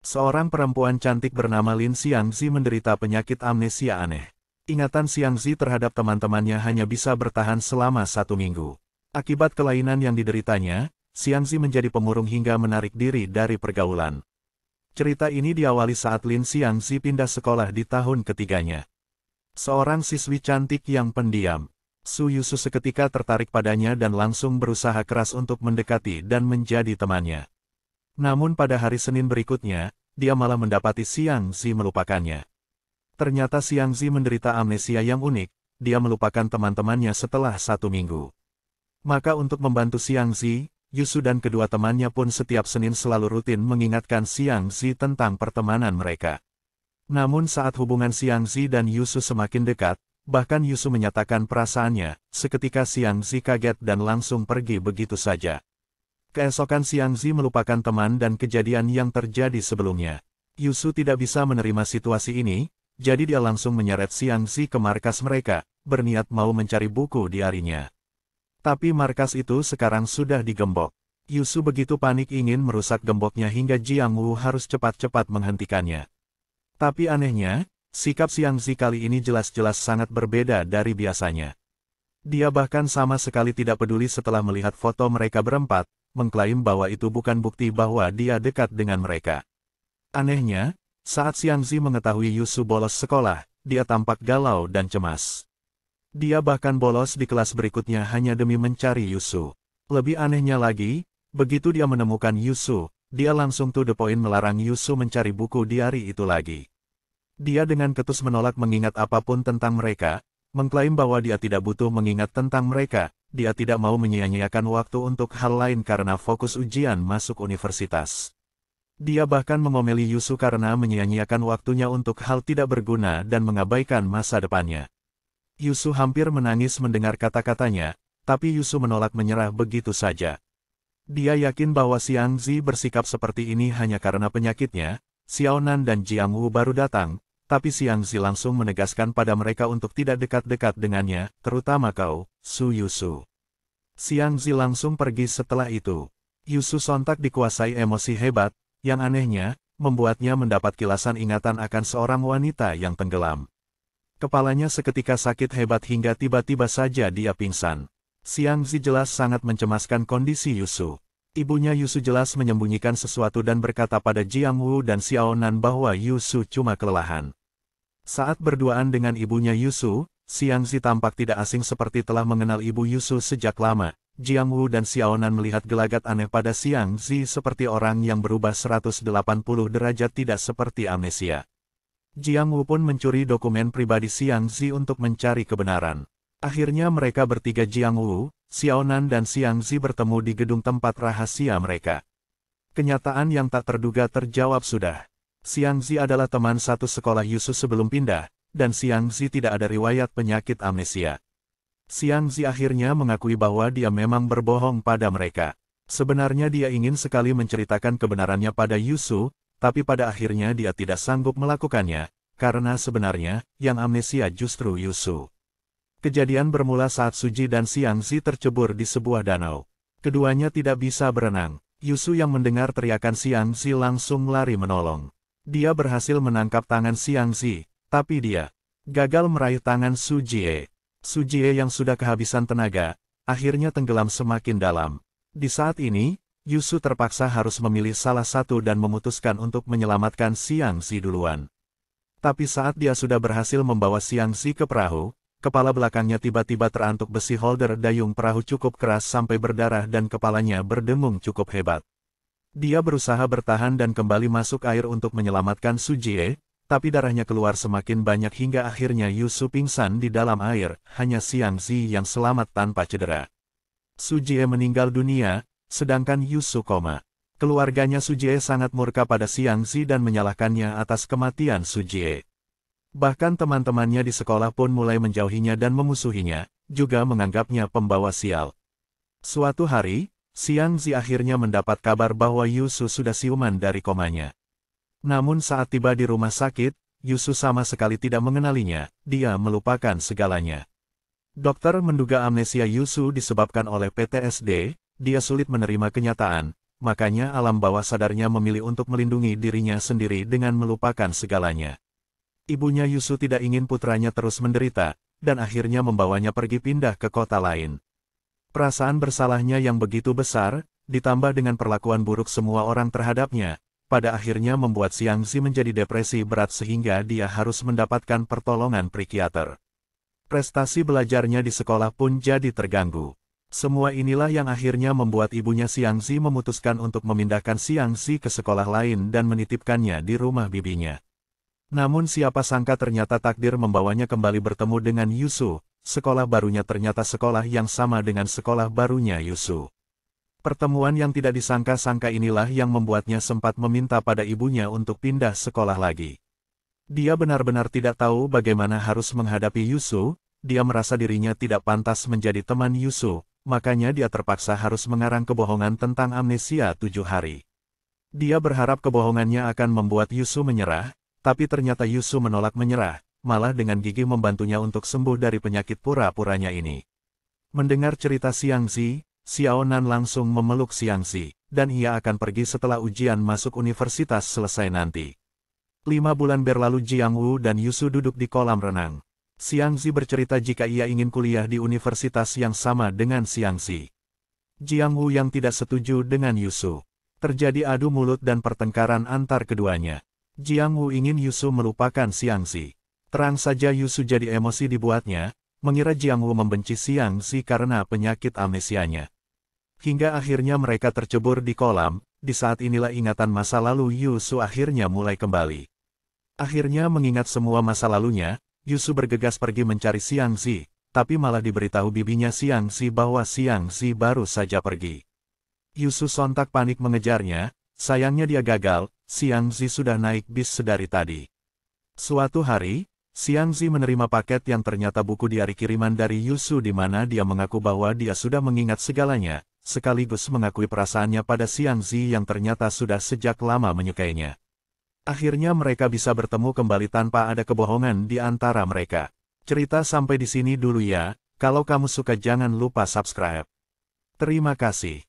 Seorang perempuan cantik bernama Lin Xiangzi menderita penyakit amnesia aneh. Ingatan Xiangzi terhadap teman-temannya hanya bisa bertahan selama 1 minggu. Akibat kelainan yang dideritanya, Xiangzi menjadi pemurung hingga menarik diri dari pergaulan. Cerita ini diawali saat Lin Xiangzi pindah sekolah di tahun ketiganya. Seorang siswi cantik yang pendiam, Su Yusu seketika tertarik padanya dan langsung berusaha keras untuk mendekati dan menjadi temannya. Namun pada hari Senin berikutnya, dia malah mendapati Xiangzi melupakannya. Ternyata Xiangzi menderita amnesia yang unik, dia melupakan teman-temannya setelah 1 minggu. Maka untuk membantu Xiangzi, Yusu dan kedua temannya pun setiap Senin selalu rutin mengingatkan Xiangzi tentang pertemanan mereka. Namun saat hubungan Xiangzi dan Yusu semakin dekat, bahkan Yusu menyatakan perasaannya, seketika Xiangzi kaget dan langsung pergi begitu saja. Keesokan Xiangzi melupakan teman dan kejadian yang terjadi sebelumnya. Yusu tidak bisa menerima situasi ini, jadi dia langsung menyeret Xiangzi ke markas mereka, berniat mau mencari buku diarinya. Tapi markas itu sekarang sudah digembok. Yusu begitu panik ingin merusak gemboknya hingga Jiang Wu harus cepat-cepat menghentikannya. Tapi anehnya, sikap Xiangzi kali ini jelas-jelas sangat berbeda dari biasanya. Dia bahkan sama sekali tidak peduli setelah melihat foto mereka berempat, mengklaim bahwa itu bukan bukti bahwa dia dekat dengan mereka. Anehnya, saat Xiangzi mengetahui Yusu bolos sekolah, dia tampak galau dan cemas. Dia bahkan bolos di kelas berikutnya hanya demi mencari Yusu. Lebih anehnya lagi, begitu dia menemukan Yusu, dia langsung to the point melarang Yusu mencari buku diari itu lagi. Dia dengan ketus menolak mengingat apapun tentang mereka, mengklaim bahwa dia tidak butuh mengingat tentang mereka, dia tidak mau menyia-nyiakan waktu untuk hal lain karena fokus ujian masuk universitas. Dia bahkan mengomeli Yusu karena menyia-nyiakan waktunya untuk hal tidak berguna dan mengabaikan masa depannya. Yusu hampir menangis mendengar kata-katanya, tapi Yusu menolak menyerah begitu saja. Dia yakin bahwa Xiangzi bersikap seperti ini hanya karena penyakitnya. Xiaonan dan Jiang Wu baru datang, tapi Xiangzi langsung menegaskan pada mereka untuk tidak dekat-dekat dengannya, terutama kau, Su Yusu. Xiangzi langsung pergi setelah itu. Yusu sontak dikuasai emosi hebat, yang anehnya, membuatnya mendapat kilasan ingatan akan seorang wanita yang tenggelam. Kepalanya seketika sakit hebat hingga tiba-tiba saja dia pingsan. Xiangzi jelas sangat mencemaskan kondisi Yusu. Ibunya Yusu jelas menyembunyikan sesuatu dan berkata pada Jiang Wu dan Xiaonan bahwa Yusu cuma kelelahan. Saat berduaan dengan ibunya Yusu, Xiangzi tampak tidak asing seperti telah mengenal ibu Yusu sejak lama. Jiang Wu dan Xiaonan melihat gelagat aneh pada Xiangzi seperti orang yang berubah 180 derajat tidak seperti amnesia. Jiang Wu pun mencuri dokumen pribadi Xiangzi untuk mencari kebenaran. Akhirnya mereka bertiga Jiang Wu, Xiaonan dan Xiangzi bertemu di gedung tempat rahasia mereka. Kenyataan yang tak terduga terjawab sudah. Xiangzi adalah teman satu sekolah Yusu sebelum pindah, dan Xiangzi tidak ada riwayat penyakit amnesia. Xiangzi akhirnya mengakui bahwa dia memang berbohong pada mereka. Sebenarnya dia ingin sekali menceritakan kebenarannya pada Yusu, tapi pada akhirnya dia tidak sanggup melakukannya, karena sebenarnya, yang amnesia justru Yusu. Kejadian bermula saat Suji dan Xiangzi tercebur di sebuah danau. Keduanya tidak bisa berenang. Yusu yang mendengar teriakan Xiangzi langsung lari menolong. Dia berhasil menangkap tangan Xiangzi, tapi dia gagal meraih tangan Sujie. Sujie yang sudah kehabisan tenaga, akhirnya tenggelam semakin dalam. Di saat ini, Yusu terpaksa harus memilih salah satu dan memutuskan untuk menyelamatkan Xiangzi duluan. Tapi saat dia sudah berhasil membawa Xiangzi ke perahu, kepala belakangnya tiba-tiba terantuk besi holder dayung perahu cukup keras sampai berdarah dan kepalanya berdengung cukup hebat. Dia berusaha bertahan dan kembali masuk air untuk menyelamatkan Sujie, tapi darahnya keluar semakin banyak hingga akhirnya Yusu pingsan di dalam air, hanya Xiangzi yang selamat tanpa cedera. Sujie meninggal dunia, sedangkan Yusu koma. Keluarganya Sujie sangat murka pada Xiangzi dan menyalahkannya atas kematian Sujie. Bahkan teman-temannya di sekolah pun mulai menjauhinya dan memusuhinya, juga menganggapnya pembawa sial. Suatu hari, Xiangzi akhirnya mendapat kabar bahwa Yusu sudah siuman dari komanya. Namun saat tiba di rumah sakit, Yusu sama sekali tidak mengenalinya, dia melupakan segalanya. Dokter menduga amnesia Yusu disebabkan oleh PTSD, dia sulit menerima kenyataan, makanya alam bawah sadarnya memilih untuk melindungi dirinya sendiri dengan melupakan segalanya. Ibunya Yusu tidak ingin putranya terus menderita, dan akhirnya membawanya pergi pindah ke kota lain. Perasaan bersalahnya yang begitu besar, ditambah dengan perlakuan buruk semua orang terhadapnya, pada akhirnya membuat Xiangzi menjadi depresi berat sehingga dia harus mendapatkan pertolongan psikiater. Prestasi belajarnya di sekolah pun jadi terganggu. Semua inilah yang akhirnya membuat ibunya Xiangzi memutuskan untuk memindahkan Xiangzi ke sekolah lain dan menitipkannya di rumah bibinya. Namun siapa sangka ternyata takdir membawanya kembali bertemu dengan Yusu. Sekolah barunya ternyata sekolah yang sama dengan sekolah barunya Yusu. Pertemuan yang tidak disangka-sangka inilah yang membuatnya sempat meminta pada ibunya untuk pindah sekolah lagi. Dia benar-benar tidak tahu bagaimana harus menghadapi Yusu, dia merasa dirinya tidak pantas menjadi teman Yusu, makanya dia terpaksa harus mengarang kebohongan tentang amnesia 7 hari. Dia berharap kebohongannya akan membuat Yusu menyerah, tapi ternyata Yusu menolak menyerah, malah dengan gigih membantunya untuk sembuh dari penyakit pura-puranya ini. Mendengar cerita Xiangzi, Xiao Nan langsung memeluk Xiangzi, dan ia akan pergi setelah ujian masuk universitas selesai nanti. 5 bulan berlalu Jiang Wu dan Yusu duduk di kolam renang. Xiangzi bercerita jika ia ingin kuliah di universitas yang sama dengan Xiangzi. Jiang Wu yang tidak setuju dengan Yusu. Terjadi adu mulut dan pertengkaran antar keduanya. Jiang Wu ingin Yusu melupakan Xiangzi. Terang saja Yusu jadi emosi dibuatnya, mengira Jiang Wu membenci Xiangzi karena penyakit amnesianya. Hingga akhirnya mereka tercebur di kolam, di saat inilah ingatan masa lalu Yusu akhirnya mulai kembali. Akhirnya mengingat semua masa lalunya, Yusu bergegas pergi mencari Xiangzi, tapi malah diberitahu bibinya Xiangzi bahwa Xiangzi baru saja pergi. Yusu sontak panik mengejarnya, sayangnya dia gagal, Xiangzi sudah naik bis sedari tadi. Suatu hari, Xiangzi menerima paket yang ternyata buku diari kiriman dari Yusu di mana dia mengaku bahwa dia sudah mengingat segalanya, sekaligus mengakui perasaannya pada Xiangzi yang ternyata sudah sejak lama menyukainya. Akhirnya mereka bisa bertemu kembali tanpa ada kebohongan di antara mereka. Cerita sampai di sini dulu ya, kalau kamu suka jangan lupa subscribe. Terima kasih.